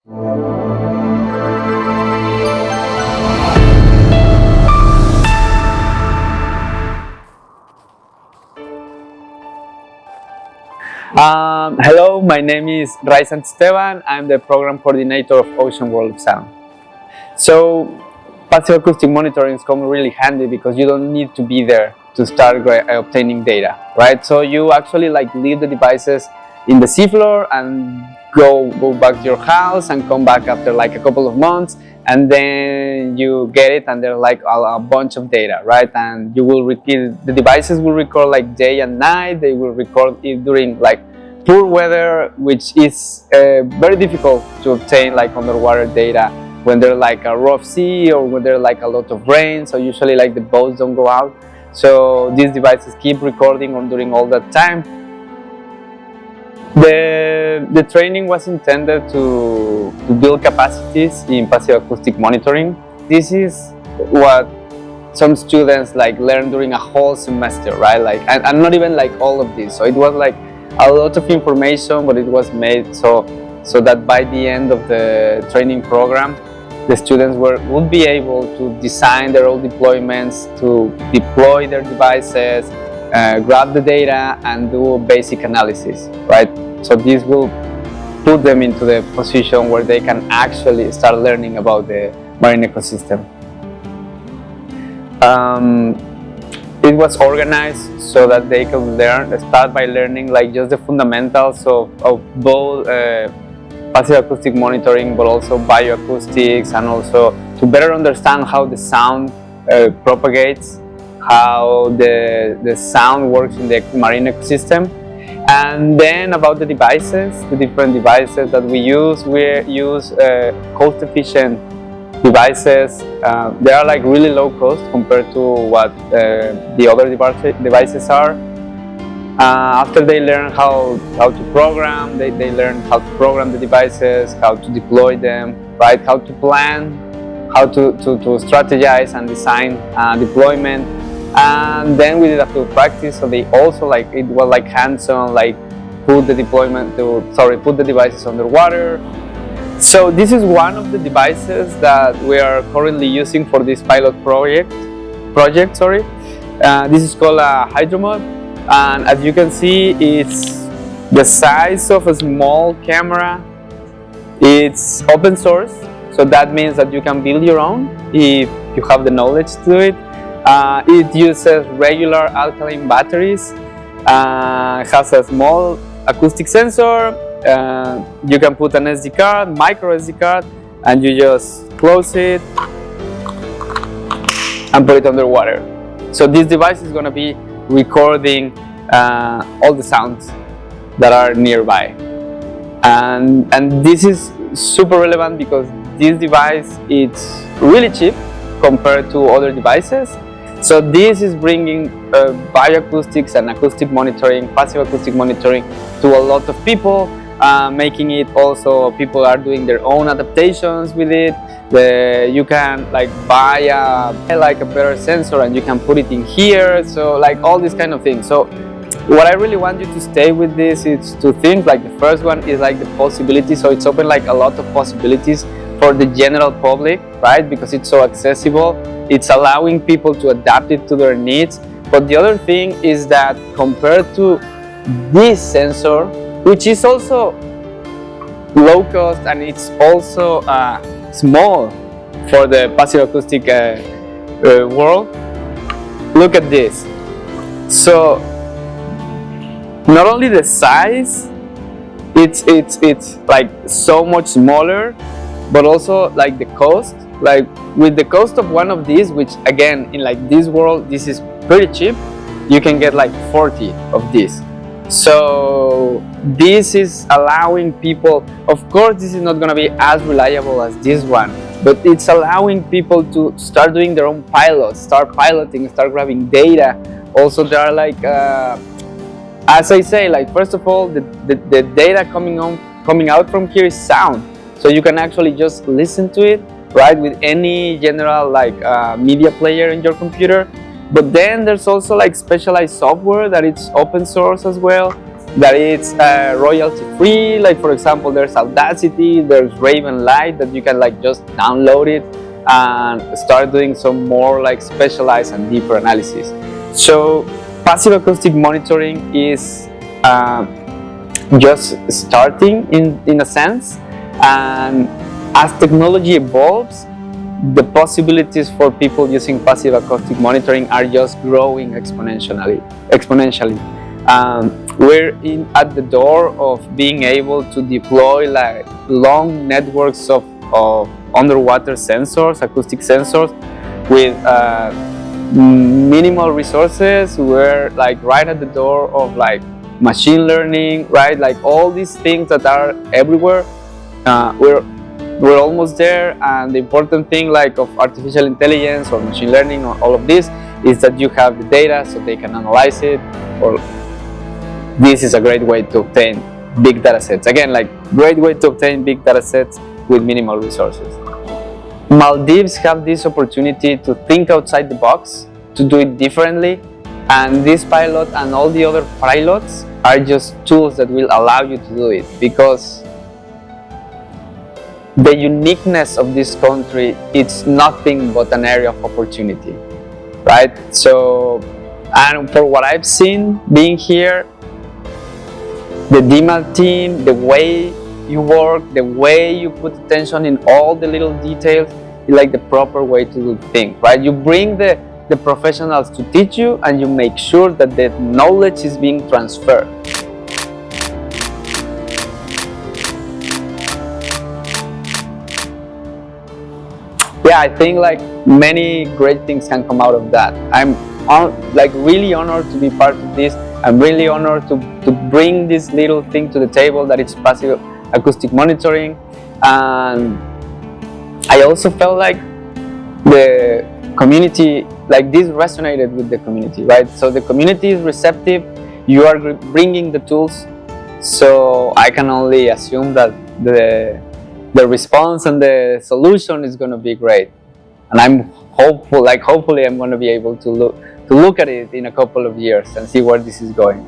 Hello, my name is Ray Santisteban. I'm the program coordinator of Ocean World of Sound. So, passive acoustic monitoring is coming really handy because you don't need to be there to start obtaining data, right? So you actually leave the devices in the seafloor and go back to your house and come back after a couple of months, and then you get it and there's a bunch of data, right? And you will the devices will record day and night. They will record it during poor weather, which is very difficult to obtain underwater data when there's a rough sea or when there's a lot of rain. So usually the boats don't go out. So these devices keep recording during all that time. The training was intended to build capacities in passive acoustic monitoring. This is what some students learn during a whole semester, right? And not even all of this. So it was a lot of information, but it was made so that by the end of the training program, the students would be able to design their own deployments, to deploy their devices, grab the data, and do basic analysis, right? So this will put them into the position where they can actually start learning about the marine ecosystem. It was organized so that they could start by learning just the fundamentals of both passive acoustic monitoring, but also bioacoustics, and also to better understand how the sound propagates, how the sound works in the marine ecosystem. And then about the devices, the different devices that we use cost-efficient devices. They are really low cost compared to what the other devices are. After they learn how to program, they learn how to program the devices, how to deploy them, right? How to plan, how to strategize and design deployment. And then we did a field practice, so they also it was hands-on, put the devices underwater. So this is one of the devices that we are currently using for this pilot project. This is called a hydromod, and as you can see, it's the size of a small camera. It's open source, so that means that you can build your own if you have the knowledge to do it. It uses regular alkaline batteries, has a small acoustic sensor. You can put an SD card, micro SD card, and you just close it and put it underwater. So this device is going to be recording all the sounds that are nearby. And this is super relevant because this device is really cheap compared to other devices. So this is bringing bioacoustics and acoustic monitoring, passive acoustic monitoring to a lot of people, making it also, people are doing their own adaptations with it. You can buy a better sensor and you can put it in here, so all these kind of things. So what I really want you to stay with this is two things. The first one is the possibility. So it's open a lot of possibilities for the general public, right? Because it's so accessible. It's allowing people to adapt it to their needs. But the other thing is that compared to this sensor, which is also low cost and it's also small for the passive acoustic world, look at this. So not only the size, it's so much smaller, but also the cost. With the cost of one of these, which again in this world this is pretty cheap, you can get 40 of these. So this is allowing people, of course this is not going to be as reliable as this one, but it's allowing people to start doing their own pilots, start piloting, start grabbing data. Also there are as I say, first of all, the data coming out from here is sound. So you can actually just listen to it, right, with any general media player in your computer. But then there's also specialized software that it's open source as well. that it's royalty free. Like for example, there's Audacity, there's Raven Light that you can like just download it and start doing some more like specialized and deeper analysis. So passive acoustic monitoring is just starting in a sense, and as technology evolves, the possibilities for people using passive acoustic monitoring are just growing exponentially. We're at the door of being able to deploy like long networks of underwater sensors, acoustic sensors, with minimal resources. We're like right at the door of like machine learning, right? Like all these things that are everywhere. We're almost there, and the important thing like of artificial intelligence or machine learning or all of this is that you have the data so they can analyze it. Or this is a great way to obtain big data sets. Again, like great way to obtain big data sets with minimal resources. Maldives have this opportunity to think outside the box, to do it differently, and this pilot and all the other pilots are just tools that will allow you to do it, because the uniqueness of this country, it's nothing but an area of opportunity, right? So, and for what I've seen being here, the DMAL team, the way you work, the way you put attention in all the little details, is like the proper way to do things, right? You bring the professionals to teach you, and you make sure that the knowledge is being transferred. Yeah, I think like many great things can come out of that. I'm like really honored to be part of this. I'm really honored to bring this little thing to the table, that it's passive acoustic monitoring. And I also felt like the community, like this resonated with the community, right? So the community is receptive, you are bringing the tools, so I can only assume that the response and the solution is going to be great. And I'm hopeful, like hopefully I'm going to be able to look at it in a couple of years and see where this is going.